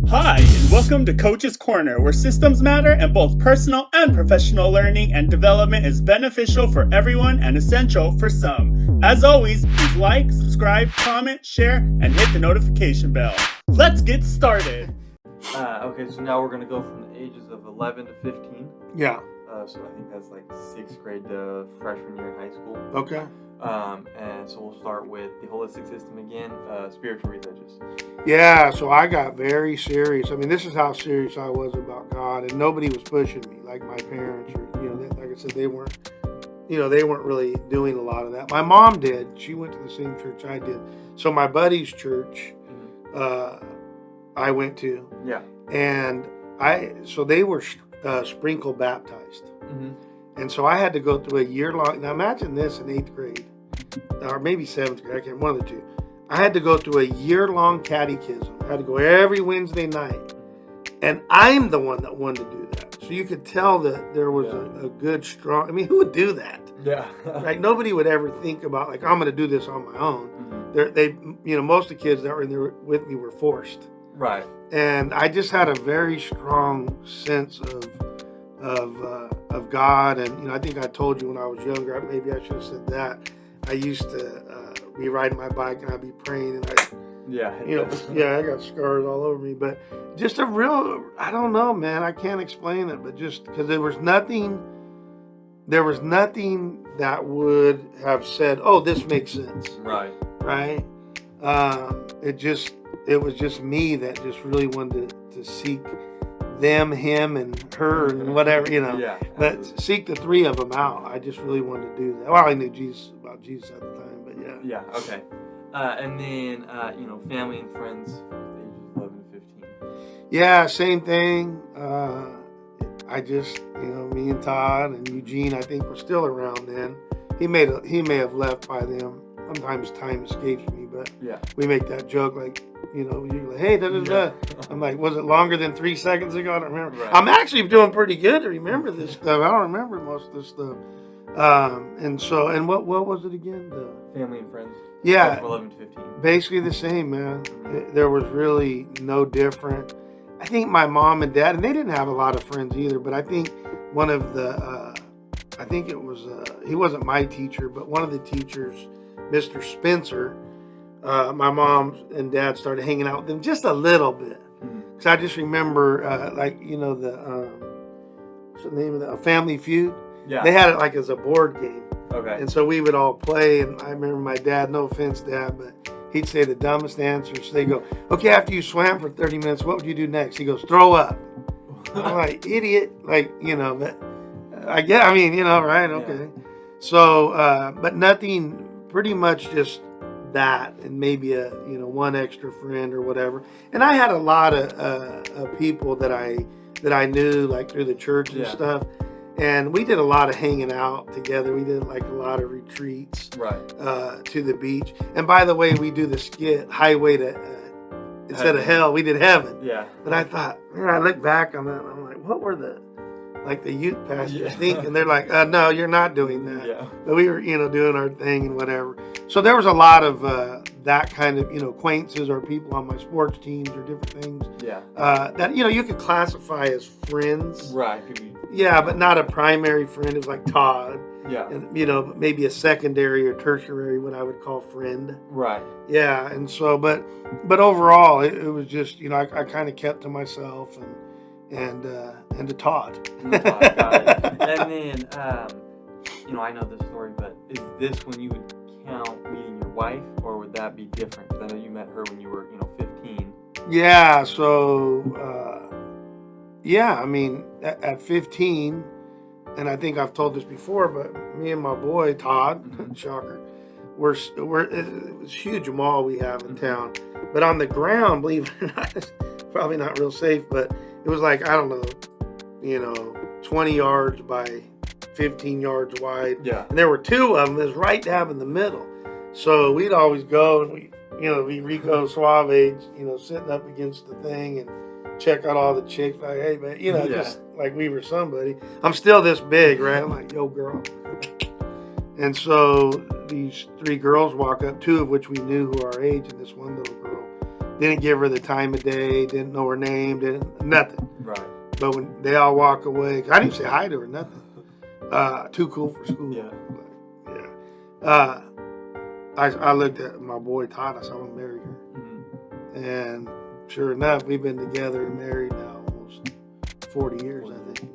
Hi, and welcome to Coach's Corner, where systems matter and both personal and professional learning and development is beneficial for everyone and essential for some. As always, please like, subscribe, comment, share, and hit the notification bell. Let's get started. Okay, so now we're going to go from the ages of 11 to 15. Yeah. So I think that's like 6th grade to freshman year in high school. Okay. And so we'll start with the holistic system again, spiritual religious. Yeah, so I got very serious. I mean, this is how serious I was about God, and nobody was pushing me like my parents, or like I said, they weren't really doing a lot of that. My mom did. She went to the same church I did. So my buddy's church, I went to. Yeah. And so they were sprinkle baptized. Mm-hmm. And so I had to go through a year-long. Now imagine this in 8th grade, or maybe 7th grade. I can't. One of the two. I had to go through a year-long catechism. I had to go every Wednesday night, and I'm the one that wanted to do that. So you could tell that there was a good, strong. I mean, who would do that? Yeah. Right? Nobody would ever think about like I'm going to do this on my own. Mm-hmm. Most of the kids that were in there with me were forced. Right. And I just had a very strong sense of God, and I think I told you when I was younger. Maybe I should have said that. I used to be riding my bike and I'd be praying, and I got scars all over me. But just a real, I don't know, man. I can't explain it, but just because there was nothing that would have said, "Oh, this makes sense." Right. Right. It was just me that just really wanted to seek them, him, and her, and whatever, Yeah. But seek the three of them out. I just really wanted to do that. Well, I knew about Jesus at the time, but yeah. Yeah, okay. And then, family and friends, ages 11 to 15. Yeah, same thing. I just, me and Todd and Eugene, I think were still around then. He may have left by then. Sometimes time escapes me, but yeah, we make that joke like, you're like, hey, da-da-da. I'm like, was it longer than 3 seconds ago? I don't remember. Right. I'm actually doing pretty good to remember this stuff. I don't remember most of this stuff. And what was it again? The family and friends. Yeah. From 11 to 15. Basically the same, man. There was really no different. I think my mom and dad, and they didn't have a lot of friends either, but I think one of the, I think it was, he wasn't my teacher, but one of the teachers, Mr. Spencer, my mom and dad started hanging out with them just a little bit. Because I just remember, what's the name of that? Family Feud. Yeah. They had it like as a board game. Okay. And so we would all play, and I remember my dad, no offense, Dad, but he'd say the dumbest answers. They go, okay, after you swam for 30 minutes, what would you do next? He goes, throw up. I'm like, idiot. Like, but right? Okay. Yeah. So, but nothing, pretty much just that, and maybe one extra friend or whatever. And I had a lot of people that I knew, like through the church and stuff. And we did a lot of hanging out together. We did like a lot of retreats, right, to the beach. And by the way, we do the skit Highway to instead of Hell, we did Heaven. Yeah. But I thought, I look back on that, and I'm like, what were the youth pastors think? And they're like, no, you're not doing that. Yeah. But we were, doing our thing and whatever. So there was a lot of that kind of, acquaintances or people on my sports teams or different things. Yeah. That, you could classify as friends. Right. Yeah, but not a primary friend. It was like Todd. Yeah. And, maybe a secondary or tertiary, what I would call friend. Right. Yeah. And so, but overall, it was just, I kind of kept to myself and to Todd. Got it. And then, I know this story, but is this when you would count meeting your wife, or would that be different? Because I know you met her when you were, 15. Yeah. So, I mean, at 15, and I think I've told this before, but me and my boy Todd, shocker, it's a huge mall we have in town, but on the ground, believe it or not, it's probably not real safe, but it was like, I don't know, 20 yards by 15 yards wide. Yeah. And there were two of them. It was right dab in the middle. So we'd always go and we Rico Suave, sitting up against the thing and check out all the chicks. Like, hey, man, just like we were somebody. I'm still this big, right? I'm like, yo, girl. And so these three girls walk up, two of which we knew who our age, and this one little girl Didn't give her the time of day. Didn't know her name. Nothing. Right. But when they all walk away, I didn't say hi to her. Nothing. Too cool for school. Yeah. Yeah. I looked at my boy Todd. I said, I'm gonna marry her. Mm-hmm. And sure enough, we've been together and married now almost 40 years, I think.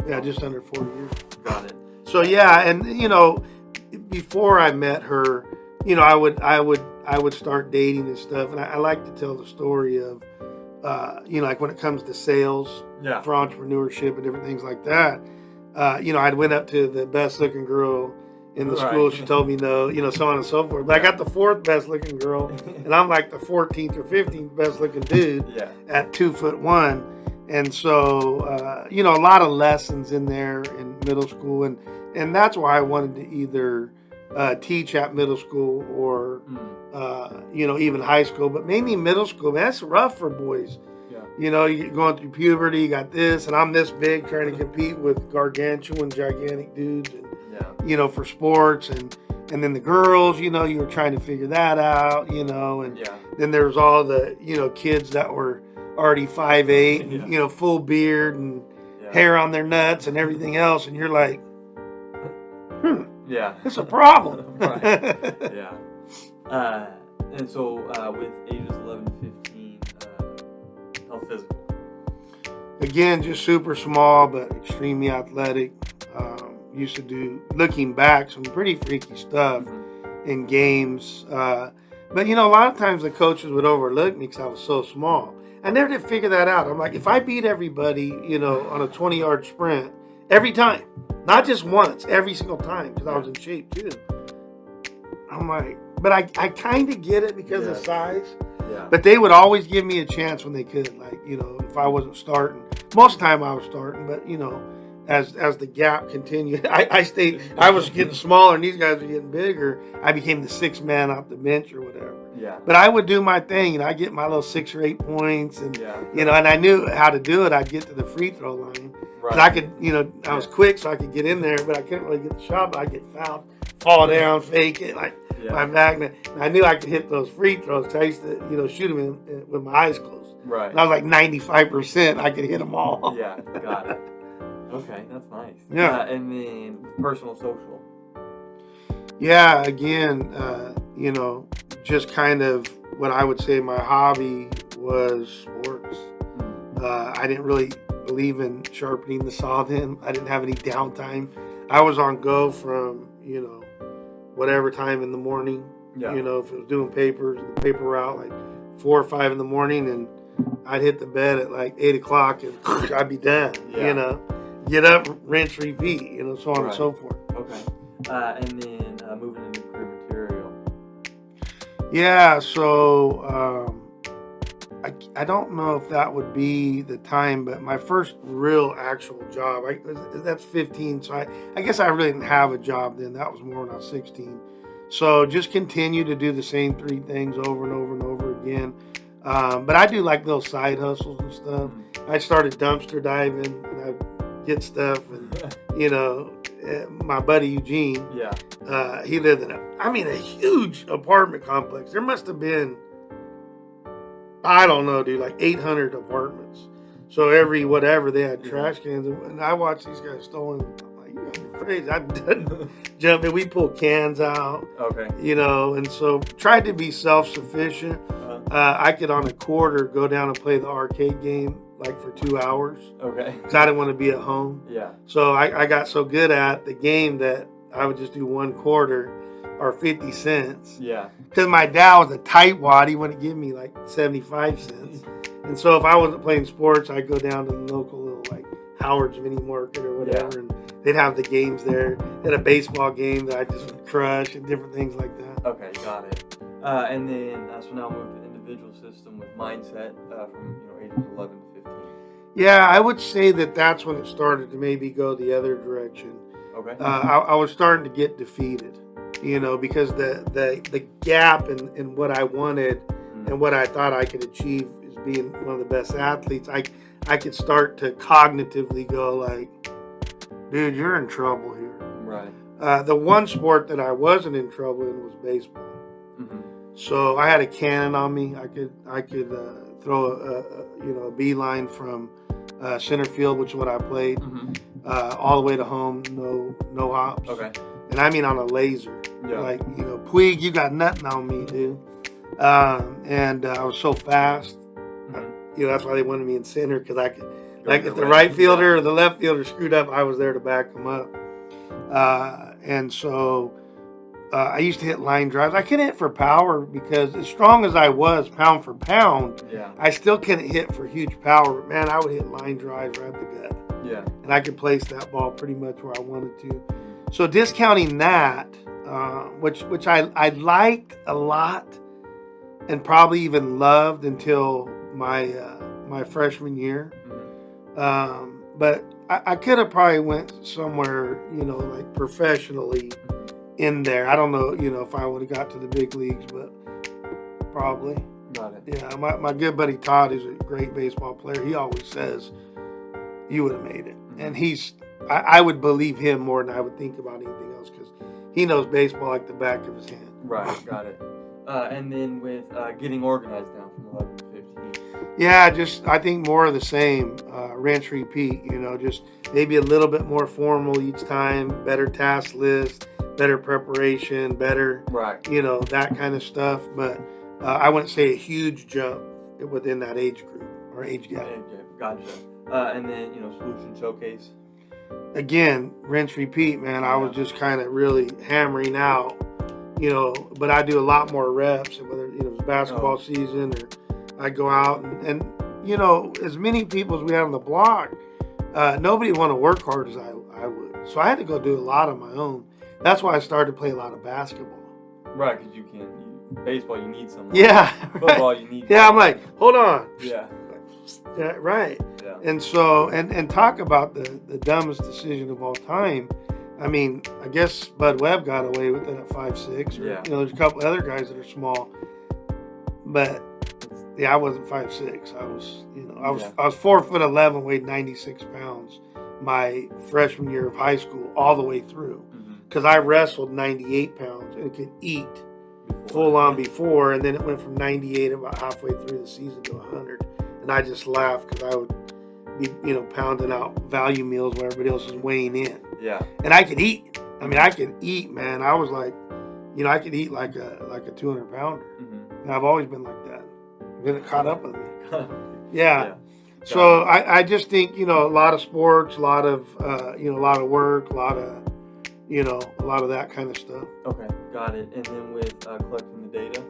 Yeah, just under 40 years. Got it. So yeah, and before I met her, I would start dating and stuff, and I like to tell the story of, like when it comes to sales, Yeah. for entrepreneurship and different things like that. I'd went up to the best looking girl in the school. She told me no, so on and so forth. But I got the fourth best looking girl, and I'm like the 14th or 15th best looking dude at 2'1". And so, a lot of lessons in there in middle school. And that's why I wanted to either teach at middle school or, even high school. But mainly middle school, man, that's rough for boys. Yeah. You're going through puberty, you got this, and I'm this big trying to compete with gargantuan, gigantic dudes. And, for sports. And then the girls, you were trying to figure that out, and then there was all the, kids that were already 5'8", and, full beard and hair on their nuts and everything else, and you're like, it's a problem. Right. Yeah. And so with ages 11 to 15, how physical? Again, just super small but extremely athletic. Used to do, looking back, some pretty freaky stuff in games. But a lot of times the coaches would overlook me because I was so small. I never did figure that out. I'm like, if I beat everybody, on a 20-yard sprint every time, not just once, every single time, because I was in shape too. I'm like, but I kind of get it because of size. Yeah. But they would always give me a chance when they could, like, if I wasn't starting. Most of the time I was starting, but, as the gap continued, I was getting smaller and these guys were getting bigger. I became the sixth man off the bench or whatever. Yeah. But I would do my thing, and I get my little 6 or 8 points, and and I knew how to do it. I'd get to the free throw line. Right. I could, I was quick, so I could get in there, but I couldn't really get the shot. But I get fouled, fall down, fake it, like my back. And I knew I could hit those free throws. So I used to, shoot them with my eyes closed. Right. And I was like 95%. I could hit them all. Yeah, got it. Okay, that's nice. Yeah. And then personal social. Yeah, again, just kind of what I would say my hobby was sports. I didn't really believe in sharpening the saw then. I didn't have any downtime. I was on go from, whatever time in the morning. Yeah. If it was doing papers, the paper route, like 4 or 5 in the morning, and I'd hit the bed at like 8 o'clock and I'd be done, Get up, rinse, repeat, so on and so forth. Okay. And then moving into career material. Yeah, so I don't know if that would be the time, but my first real actual job, that's 15, so I guess I really didn't have a job then. That was more when I was 16. So just continue to do the same 3 things over and over and over again. But I do like little side hustles and stuff. I started dumpster diving, and I'd get stuff, and my buddy Eugene, he lived in a huge apartment complex. There must have been, I don't know, dude, like 800 apartments. So every whatever, they had trash cans, and I watched these guys stolen. I'm like, you guys are crazy. I'd jump in, we pull cans out, and so tried to be self-sufficient. I could on a quarter go down and play the arcade game like for 2 hours. Okay. Because I didn't want to be at home. Yeah. So I got so good at the game that I would just do 1 quarter or 50 cents. Yeah. Because my dad was a tightwad, he wouldn't give me like 75 cents. And so if I wasn't playing sports, I'd go down to the local little like Howard's Mini Market or whatever, and they'd have the games there. They had a baseball game that I just would crush and different things like that. Okay, got it. And then so now move to the individual system with mindset from ages 11 to 15. Yeah, I would say that's when it started to maybe go the other direction. Okay. I was starting to get defeated, because the gap in what I wanted and what I thought I could achieve as being one of the best athletes, I could start to cognitively go like, dude, you're in trouble here. Right. The one sport that I wasn't in trouble in was baseball. So I had a cannon on me. I could throw a beeline from center field, which is what I played, all the way to home. No hops. Okay. And I mean on a laser. Yeah. Like, Puig, you got nothing on me, dude. And I was so fast. That's why they wanted me in center, because I could, like, if the right fielder or the left fielder screwed up, I was there to back them up. And so I used to hit line drives. I couldn't hit for power because, as strong as I was pound for pound, I still couldn't hit for huge power. But man, I would hit line drives right up the gut. Yeah. And I could place that ball pretty much where I wanted to. So discounting that, which I liked a lot and probably even loved until my freshman year. But I could have probably went somewhere, like professionally in there. I don't know, if I would have got to the big leagues, but probably. Got it. Yeah, my good buddy Todd is a great baseball player. He always says you would have made it. And I would believe him more than I would think about anything else, because he knows baseball like the back of his hand. Right, got it. And then with getting organized now from 11 to 15. Yeah, I think more of the same. Rinse, repeat. Just maybe a little bit more formal each time. Better task list, better preparation, better, that kind of stuff. But I wouldn't say a huge jump within that age group or age gap. Gotcha. And then, solution showcase. Again, rinse, repeat, man. I was just kind of really hammering out, but I do a lot more reps, whether, it's basketball season, or I go out and as many people as we have on the block, nobody want to work hard as I would. So I had to go do a lot on my own. That's why I started to play a lot of basketball. Right, because you can't. Baseball, you need someone. Yeah. Football, right. you need. Yeah, I'm like, hold on. Yeah. Yeah, right. Yeah. And so, and talk about the dumbest decision of all time. I mean, I guess Bud Webb got away with it at 5'6". Or, there's a couple other guys that are small, but I wasn't 5'6". I was 4'11", weighed 96 pounds my freshman year of high school, all the way through, because I wrestled 98 pounds and could eat full on before, and then it went from 98 about halfway through the season to 100. And I just laughed because I would be, pounding out value meals while everybody else is weighing in. Yeah. And I could eat. I mean, I could eat, man. I was like, I could eat like a 200 pounder. And I've always been like that. Then it caught up with me. Yeah. So I just think, a lot of sports, a lot of, a lot of work, a lot of that kind of stuff. Okay, got it. And then with collecting the data?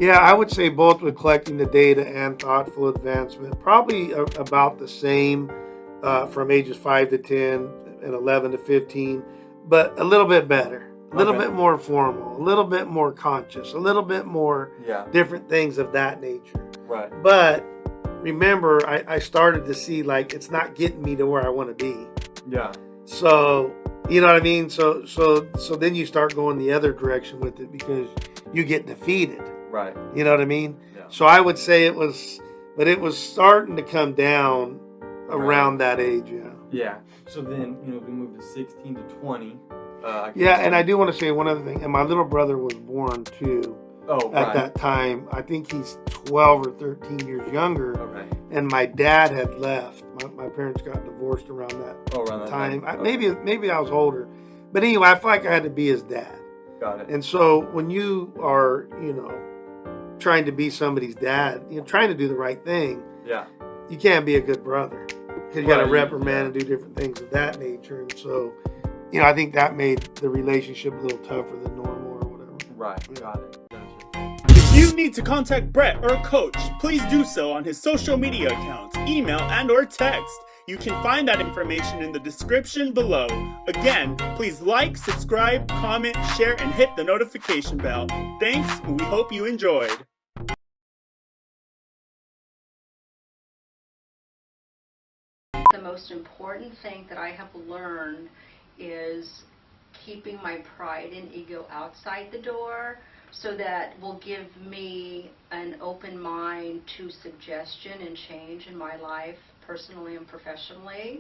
Yeah, I would say both with collecting the data and thoughtful advancement, probably about the same from ages 5 to 10 and 11 to 15, but a little bit better, a little bit more formal, a little bit more conscious, a little bit more different things of that nature. Right. But remember, I started to see, like, it's not getting me to where I want to be. Yeah. So, you know what I mean? So then you start going the other direction with it because you get defeated. Right. You know what I mean? Yeah. So I would say it was starting to come down around that age, Yeah. So then, we moved to 16 to 20. And I do want to say one other thing. And my little brother was born too. Oh, at that time. I think he's 12 or 13 years younger. Okay. And my dad had left. My parents got divorced around that time. Maybe I was older. But anyway, I feel like I had to be his dad. Got it. And so when you are, trying to be somebody's dad, trying to do the right thing, you can't be a good brother because you got to reprimand and do different things of that nature. And so, I think that made the relationship a little tougher than normal or whatever. Right. Got it. If you need to contact Brett or Coach, please do so on his social media accounts, email, and or text. You can find that information in the description below. Again, please like, subscribe, comment, share, and hit the notification bell. Thanks, and we hope you enjoyed. The most important thing that I have learned is keeping my pride and ego outside the door, so that will give me an open mind to suggestion and change in my life, personally and professionally.